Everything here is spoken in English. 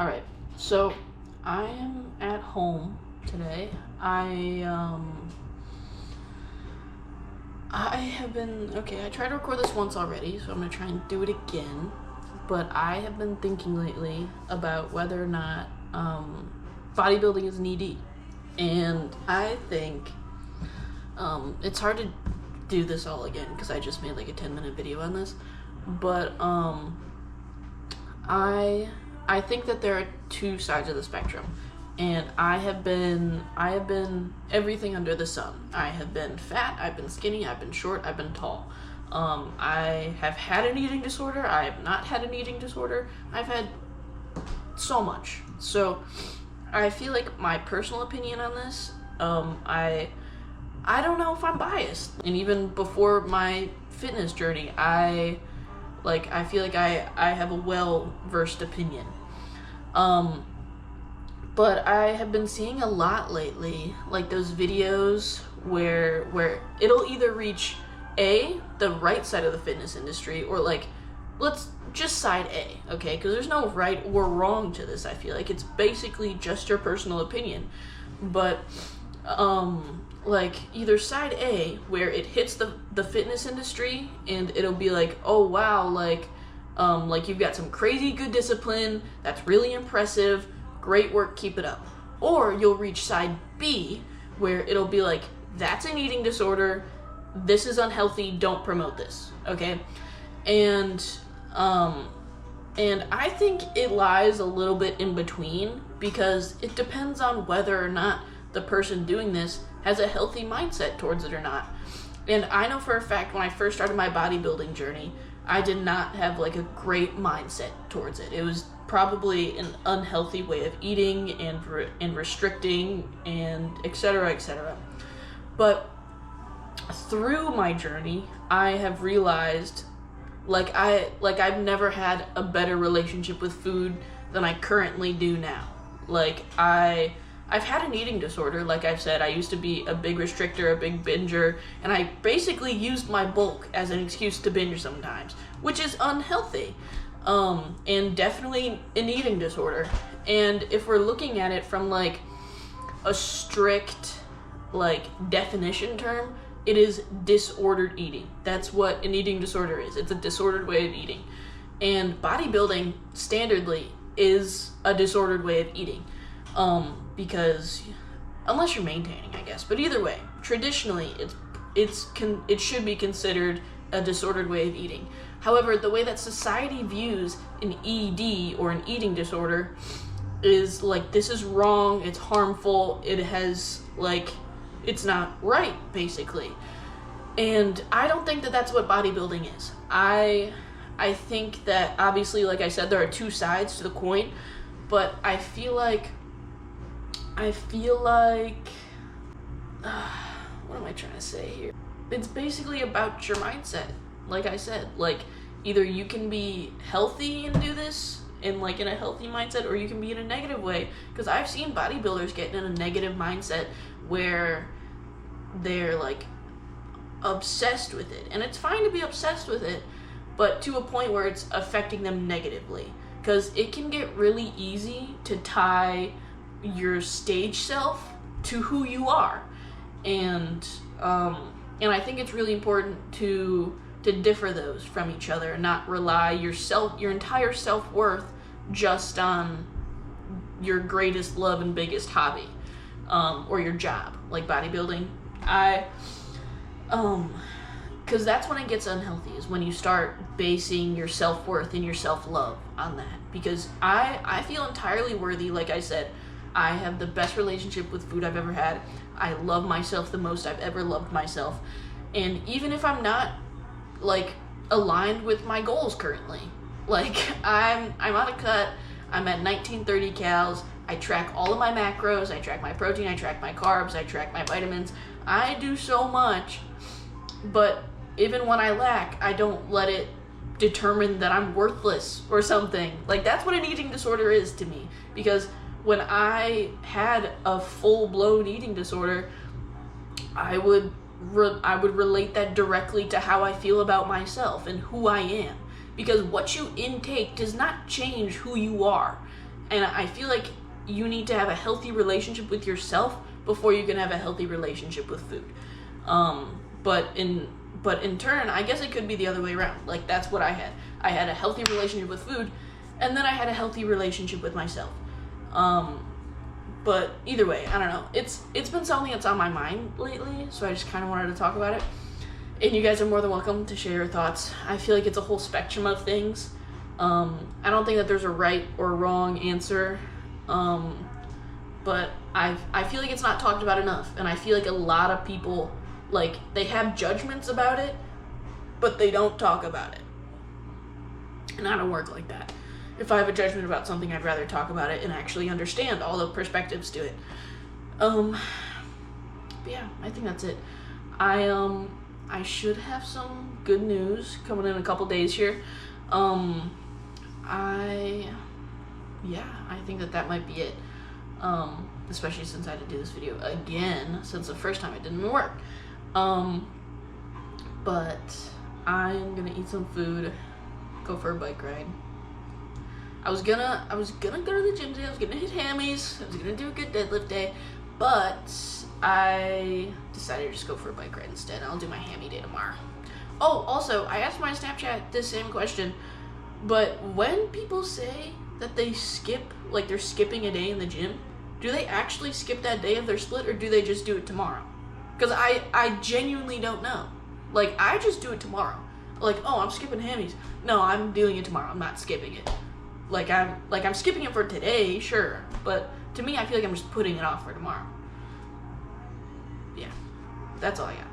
Alright, so I am at home today. I have been, okay, I tried to record this once already, so I'm gonna try and do it again. But I have been thinking lately about whether or not bodybuilding is an ED. And I think it's hard to do this all again because I just made like a 10-minute video on this. But I think that there are two sides of the spectrum, and I have been everything under the sun. I have been fat, I've been skinny, I've been short, I've been tall. I have had an eating disorder, I have not had an eating disorder. I've had so much. So I feel like my personal opinion on this, I don't know if I'm biased. And even before my fitness journey, I feel like I have a well-versed opinion. But I have been seeing a lot lately, like those videos where it'll either reach the right side of the fitness industry, or like, let's just side A, okay? Because there's no right or wrong to this. I feel like it's basically just your personal opinion. But like either side A, where it hits the fitness industry and it'll be like, oh wow, like you've got some crazy good discipline, that's really impressive, great work, keep it up. Or you'll reach side B, where it'll be like, that's an eating disorder, this is unhealthy, don't promote this, okay? And I think it lies a little bit in between, because it depends on whether or not the person doing this has a healthy mindset towards it or not. And I know for a fact, when I first started my bodybuilding journey, I did not have like a great mindset towards it. It was probably an unhealthy way of eating and restricting and etc., etc. But through my journey, I have realized I've never had a better relationship with food than I currently do now. Like I've had an eating disorder, like I've said. I used to be a big restrictor, a big binger, and I basically used my bulk as an excuse to binge sometimes, which is unhealthy, and definitely an eating disorder. And if we're looking at it from like a strict like definition term, it is disordered eating. That's what an eating disorder is. It's a disordered way of eating. And bodybuilding, standardly, is a disordered way of eating. Because unless you're maintaining, I guess, but either way, traditionally it should be considered a disordered way of eating. However, the way that society views an ED or an eating disorder is like, this is wrong, it's harmful, it has like, it's not right, basically. And I don't think that that's what bodybuilding is. I think that, obviously, like I said, there are two sides to the coin, but I feel like what am I trying to say here? It's basically about your mindset. Like I said, like either you can be healthy and do this in like in a healthy mindset, or you can be in a negative way. Because I've seen bodybuilders get in a negative mindset where they're like obsessed with it. And it's fine to be obsessed with it, but to a point where it's affecting them negatively. Because it can get really easy to tie your stage self to who you are, and I think it's really important to differ those from each other and not rely your entire self-worth just on your greatest love and biggest hobby, or your job, like bodybuilding. Because that's when it gets unhealthy, is when you start basing your self-worth and your self-love on that. Because I feel entirely worthy. Like I said, I have the best relationship with food I've ever had. I love myself the most I've ever loved myself. And even if I'm not like aligned with my goals currently, like I'm out of cut, I'm at 1930 cals, I track all of my macros, I track my protein, I track my carbs, I track my vitamins, I do so much, but even when I lack, I don't let it determine that I'm worthless or something. Like, that's what an eating disorder is to me. Because when I had a full-blown eating disorder, I would relate that directly to how I feel about myself and who I am. Because what you intake does not change who you are. And I feel like you need to have a healthy relationship with yourself before you can have a healthy relationship with food. But in turn, I guess it could be the other way around. Like, that's what I had. I had a healthy relationship with food, and then I had a healthy relationship with myself. But either way, I don't know. It's been something that's on my mind lately, so I just kind of wanted to talk about it. And you guys are more than welcome to share your thoughts. I feel like it's a whole spectrum of things. I don't think that there's a right or wrong answer. But I feel like it's not talked about enough. And I feel like a lot of people, like, they have judgments about it, but they don't talk about it. And I don't work like that. If I have a judgment about something, I'd rather talk about it and actually understand all the perspectives to it. But yeah, I think that's it. I should have some good news coming in a couple days here. I think that might be it. Especially since I had to do this video again, since the first time it didn't work. But I'm gonna eat some food, go for a bike ride. I was gonna go to the gym today. I was gonna hit hammies. I was gonna do a good deadlift day, but I decided to just go for a bike ride instead. I'll do my hammy day tomorrow. Oh, also, I asked my Snapchat this same question, but when people say that they skip, like they're skipping a day in the gym, do they actually skip that day of their split, or do they just do it tomorrow? Because I genuinely don't know. Like, I just do it tomorrow. Like, oh, I'm skipping hammies. No, I'm doing it tomorrow. I'm not skipping it. I'm skipping it for today, sure, but to me, I feel like I'm just putting it off for tomorrow. Yeah, that's all I got.